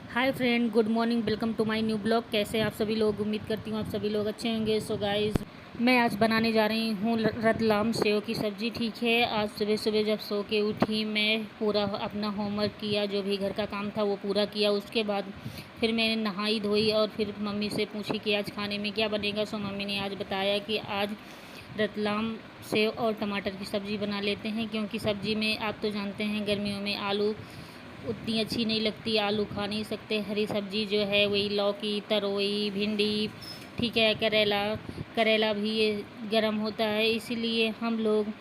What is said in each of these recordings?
Hi friend, good morning. Welcome to my new blog. कैसे हैं आप सभी लोग? उम्मीद करती हूँ आप सभी लोग अच्छे होंगे। सो गाइस, मैं आज बनाने जा रही हूँ रतलाम सेव की सब्ज़ी। ठीक है, आज सुबह सुबह जब सो के उठी, मैं पूरा अपना होमवर्क किया, जो भी घर का काम था वो पूरा किया। उसके बाद फिर मैंने नहाई धोई और फिर मम्मी से पूछी कि आज खाने में क्या बनेगा। सो मम्मी ने आज बताया कि आज रतलाम सेव और टमाटर की सब्ज़ी बना लेते हैं, क्योंकि सब्ज़ी में आप तो जानते हैं गर्मियों में आलू उतनी अच्छी नहीं लगती, आलू खा नहीं सकते। हरी सब्ज़ी जो है वही लौकी, तरोई, भिंडी, ठीक है, करेला। करेला भी ये गर्म होता है, इसीलिए हम लोग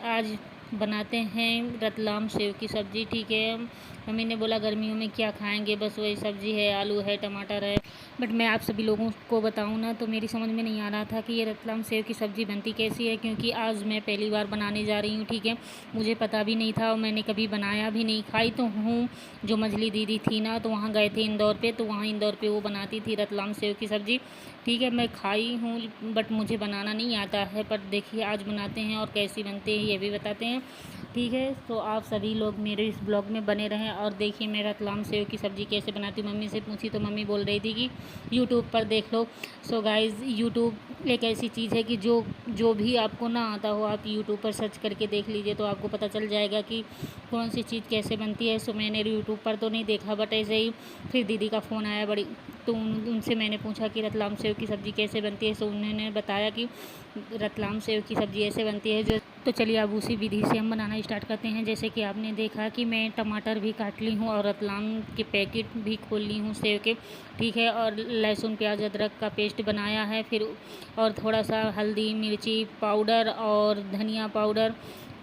आज बनाते हैं रतलाम सेव की सब्ज़ी। ठीक है, मम्मी ने बोला गर्मियों में क्या खाएंगे, बस वही सब्ज़ी है, आलू है, टमाटर है। बट मैं आप सभी लोगों को बताऊं ना, तो मेरी समझ में नहीं आ रहा था कि ये रतलाम सेव की सब्ज़ी बनती कैसी है, क्योंकि आज मैं पहली बार बनाने जा रही हूँ। ठीक है, मुझे पता भी नहीं था और मैंने कभी बनाया भी नहीं। खाई तो हूँ, जो मझली दीदी थी ना, तो वहाँ गए थे इंदौर पे, तो वहाँ इंदौर पे वो बनाती थी रतलाम सेव की सब्ज़ी। ठीक है, मैं खाई हूँ बट मुझे बनाना नहीं आता है। पर देखिए आज बनाते हैं और कैसी बनती है ये भी बताते हैं। ठीक है, तो आप सभी लोग मेरे इस ब्लॉग में बने रहें और देखिए मैं रतलाम सेव की सब्ज़ी कैसे बनाती हूँ। मम्मी से पूछी तो मम्मी बोल रही थी कि यूट्यूब पर देख लो। सो गाइज़, यूट्यूब एक ऐसी चीज़ है कि जो भी आपको ना आता हो, आप यूट्यूब पर सर्च करके देख लीजिए, तो आपको पता चल जाएगा कि कौन सी चीज़ कैसे बनती है। सो मैंने यूट्यूब पर तो नहीं देखा, बट ऐसे ही फिर दीदी का फ़ोन आया बड़ी, तो उनसे मैंने पूछा कि रतलाम सेव की सब्ज़ी कैसे बनती है। सो उन्होंने बताया कि रतलाम सेव की सब्ज़ी ऐसे बनती है। जो तो चलिए अब उसी विधि से हम बनाना स्टार्ट करते हैं। जैसे कि आपने देखा कि मैं टमाटर भी काट ली हूँ और रतलाम के पैकेट भी खोल ली हूँ सेव के। ठीक है, और लहसुन प्याज अदरक का पेस्ट बनाया है, फिर और थोड़ा सा हल्दी मिर्ची पाउडर और धनिया पाउडर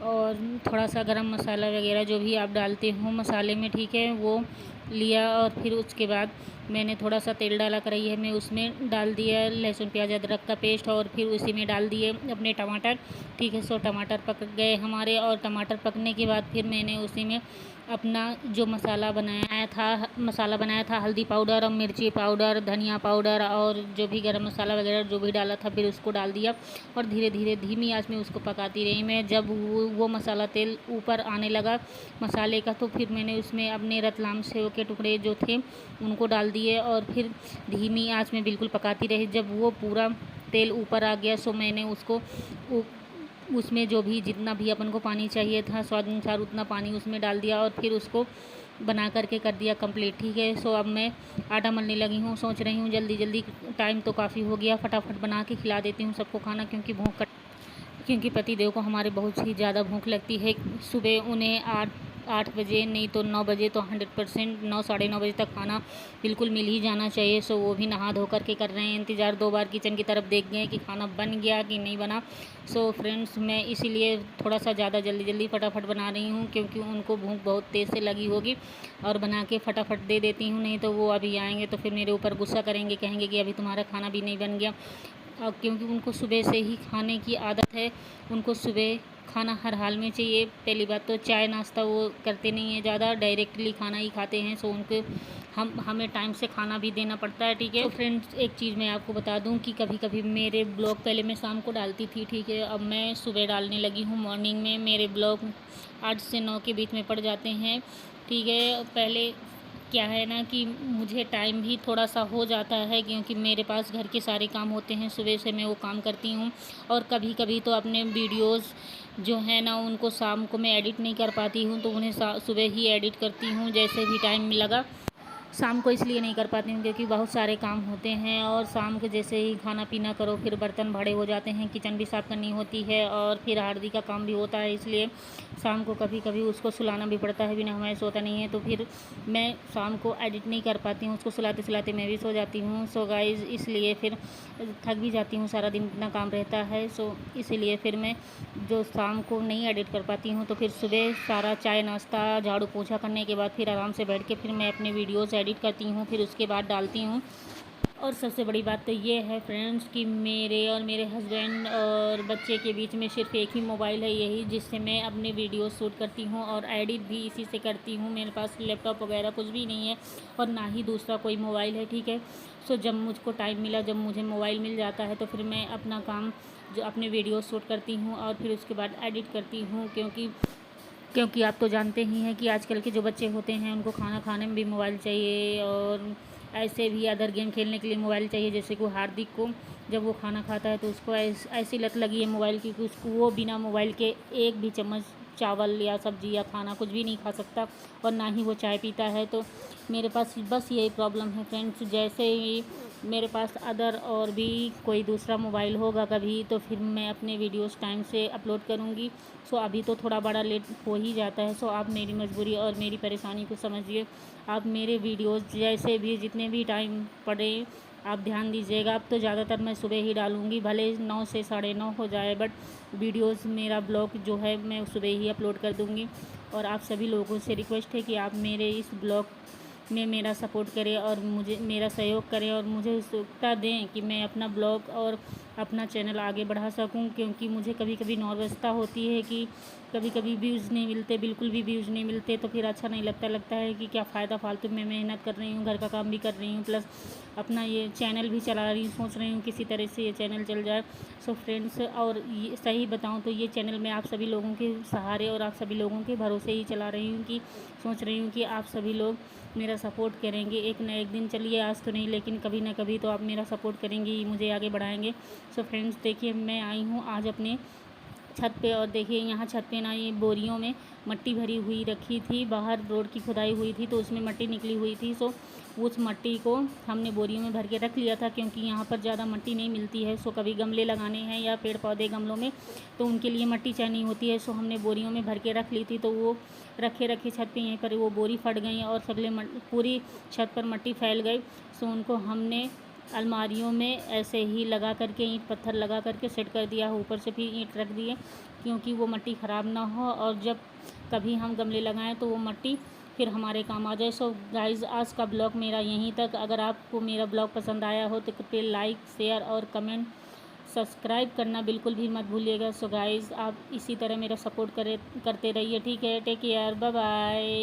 और थोड़ा सा गरम मसाला वगैरह जो भी आप डालते हो मसाले में, ठीक है, वो लिया। और फिर उसके बाद मैंने थोड़ा सा तेल डाला कढ़ाई है, मैं उसमें डाल दिया लहसुन प्याज अदरक का पेस्ट और फिर उसी में डाल दिए अपने टमाटर। ठीक है, सो टमाटर पक गए हमारे, और टमाटर पकने के बाद फिर मैंने उसी में अपना जो मसाला बनाया था हल्दी पाउडर और मिर्ची पाउडर, धनिया पाउडर और जो भी गरम मसाला वगैरह जो भी डाला था, फिर उसको डाल दिया और धीरे धीरे धीमी आंच में उसको पकाती रही मैं। जब वो मसाला तेल ऊपर आने लगा मसाले का, तो फिर मैंने उसमें अपने रतलाम सेव के टुकड़े जो थे उनको डाल दिए और फिर धीमी आंच में बिल्कुल पकाती रही। जब वो पूरा तेल ऊपर आ गया, सो मैंने उसको उसमें जो भी जितना भी अपन को पानी चाहिए था स्वाद अनुसार उतना पानी उसमें डाल दिया और फिर उसको बना करके कर दिया कंप्लीट। ठीक है, सो अब मैं आटा मलने लगी हूँ। सोच रही हूँ जल्दी जल्दी, टाइम तो काफ़ी हो गया, फटाफट बना के खिला देती हूँ सबको खाना, क्योंकि पति देव को हमारे बहुत ही ज़्यादा भूख लगती है। सुबह उन्हें 8 बजे नहीं तो 9 बजे तो 100% 9 साढ़े 9 बजे तक खाना बिल्कुल मिल ही जाना चाहिए। सो वो भी नहा धो करके कर रहे हैं इंतज़ार। 2 बार किचन की तरफ देख गए कि खाना बन गया कि नहीं बना। सो फ्रेंड्स, मैं इसीलिए थोड़ा सा ज़्यादा जल्दी जल्दी फटाफट बना रही हूँ, क्योंकि उनको भूख बहुत तेज़ से लगी होगी और बना के फटाफट दे देती हूँ, नहीं तो वो अभी आएंगे तो फिर मेरे ऊपर गुस्सा करेंगे, कहेंगे कि अभी तुम्हारा खाना भी नहीं बन गया। क्योंकि उनको सुबह से ही खाने की आदत है, उनको सुबह खाना हर हाल में चाहिए। पहली बात तो चाय नाश्ता वो करते नहीं है ज़्यादा, डायरेक्टली खाना ही खाते हैं। सो उनके हमें टाइम से खाना भी देना पड़ता है। ठीक है, तो फ्रेंड्स एक चीज़ मैं आपको बता दूं कि कभी कभी मेरे ब्लॉग पहले मैं शाम को डालती थी, ठीक है, अब मैं सुबह डालने लगी हूँ मॉर्निंग में। मेरे ब्लॉग 8 से 9 के बीच में पड़ जाते हैं। ठीक है, पहले क्या है ना कि मुझे टाइम भी थोड़ा सा हो जाता है, क्योंकि मेरे पास घर के सारे काम होते हैं, सुबह से मैं वो काम करती हूँ। और कभी कभी तो अपने वीडियोस जो है ना उनको शाम को मैं एडिट नहीं कर पाती हूँ, तो उन्हें सुबह ही एडिट करती हूँ जैसे भी टाइम लगा। शाम को इसलिए नहीं कर पाती हूँ क्योंकि बहुत सारे काम होते हैं, और शाम को जैसे ही खाना पीना करो फिर बर्तन बड़े हो जाते हैं, किचन भी साफ़ करनी होती है और फिर हल्दी का काम भी होता है, इसलिए शाम को कभी कभी उसको सुलाना भी पड़ता है, बिना हमारे सोता नहीं है, तो फिर मैं शाम को एडिट नहीं कर पाती हूँ। उसको सुलाते सुलाते मैं भी सो जाती हूँ। सो गाइज़, इसलिए फिर थक भी जाती हूँ, सारा दिन इतना काम रहता है। सो इसीलिए फिर मैं जो शाम को नहीं एडिट कर पाती हूँ, तो फिर सुबह सारा चाय नाश्ता झाड़ू पोछा करने के बाद फिर आराम से बैठ के फिर मैं अपने वीडियोज़ एडिट करती हूँ, फिर उसके बाद डालती हूँ। और सबसे बड़ी बात तो ये है फ्रेंड्स कि मेरे और मेरे हस्बैंड और बच्चे के बीच में सिर्फ एक ही मोबाइल है, यही जिससे मैं अपने वीडियो शूट करती हूँ और एडिट भी इसी से करती हूँ। मेरे पास लैपटॉप वगैरह कुछ भी नहीं है और ना ही दूसरा कोई मोबाइल है। ठीक है, सो जब मुझको टाइम मिला, जब मुझे मोबाइल मिल जाता है, तो फिर मैं अपना काम जो अपने वीडियो शूट करती हूँ और फिर उसके बाद एडिट करती हूँ, क्योंकि क्योंकि आप तो जानते ही हैं कि आजकल के जो बच्चे होते हैं उनको खाना खाने में भी मोबाइल चाहिए, और ऐसे भी अदर गेम खेलने के लिए मोबाइल चाहिए। जैसे कि हार्दिक को जब वो खाना खाता है तो उसको ऐसी लत लगी है मोबाइल की कि उसको वो बिना मोबाइल के एक भी चम्मच चावल या सब्ज़ी या खाना कुछ भी नहीं खा सकता, और ना ही वो चाय पीता है। तो मेरे पास बस यही प्रॉब्लम है फ्रेंड्स। जैसे ही मेरे पास अदर और भी कोई दूसरा मोबाइल होगा कभी, तो फिर मैं अपने वीडियोस टाइम से अपलोड करूँगी। सो अभी तो थोड़ा बड़ा लेट हो ही जाता है। सो आप मेरी मजबूरी और मेरी परेशानी को समझिए। आप मेरे वीडियोस जैसे भी जितने भी टाइम पड़े आप ध्यान दीजिएगा। अब तो ज़्यादातर मैं सुबह ही डालूँगी, भले 9 से 9:30 हो जाए, बट वीडियोस मेरा ब्लॉग जो है मैं सुबह ही अपलोड कर दूँगी। और आप सभी लोगों से रिक्वेस्ट है कि आप मेरे इस ब्लॉग में मेरा सपोर्ट करें और मुझे मेरा सहयोग करें, और मुझे उत्सुकता दें कि मैं अपना ब्लॉग और अपना चैनल आगे बढ़ा सकूं। क्योंकि मुझे कभी कभी नर्वसता होती है कि कभी कभी व्यूज़ नहीं मिलते, बिल्कुल भी व्यूज़ नहीं मिलते, तो फिर अच्छा नहीं लगता है कि क्या फ़ायदा, फालतू में मेहनत कर रही हूँ, घर का काम भी कर रही हूँ, प्लस अपना ये चैनल भी चला रही हूँ। सोच रही हूँ किसी तरह से ये चैनल चल जाए। सो फ्रेंड्स, और ये सही बताऊँ तो ये चैनल मैं आप सभी लोगों के सहारे और आप सभी लोगों के भरोसे ही चला रही हूँ, कि सोच रही हूँ कि आप सभी लोग मेरा सपोर्ट करेंगे एक न एक दिन। चलिए आज तो नहीं, लेकिन कभी ना कभी तो आप मेरा सपोर्ट करेंगे, मुझे आगे बढ़ाएंगे। सो फ्रेंड्स, देखिए मैं आई हूँ आज अपने छत पे, और देखिए यहाँ छत पे ना ये बोरियों में मट्टी भरी हुई रखी थी। बाहर रोड की खुदाई हुई थी तो उसमें मट्टी निकली हुई थी। सो उस मट्टी को हमने बोरियों में भर के रख लिया था, क्योंकि यहाँ पर ज़्यादा मट्टी नहीं मिलती है। सो कभी गमले लगाने हैं या पेड़ पौधे गमलों में, तो उनके लिए मट्टी चाहिए होती है। सो हमने बोरियों में भर के रख ली थी, तो वो रखे रखे छत पे यहीं पर वो बोरी फट गई और सगले पूरी छत पर मट्टी फैल गई। सो उनको हमने अलमारियों में ऐसे ही लगा करके ईंट पत्थर लगा करके सेट कर दिया, ऊपर से फिर ईंट रख दिए, क्योंकि वो मट्टी ख़राब ना हो, और जब कभी हम गमले लगाएं तो वो मट्टी फिर हमारे काम आ जाए। सो गाइज़, आज का ब्लॉग मेरा यहीं तक। अगर आपको मेरा ब्लॉग पसंद आया हो तो कृपया लाइक, शेयर और कमेंट, सब्सक्राइब करना बिल्कुल भी मत भूलिएगा। सो गाइज़, आप इसी तरह मेरा सपोर्ट करते रहिए, ठीक है। Take care, bye bye.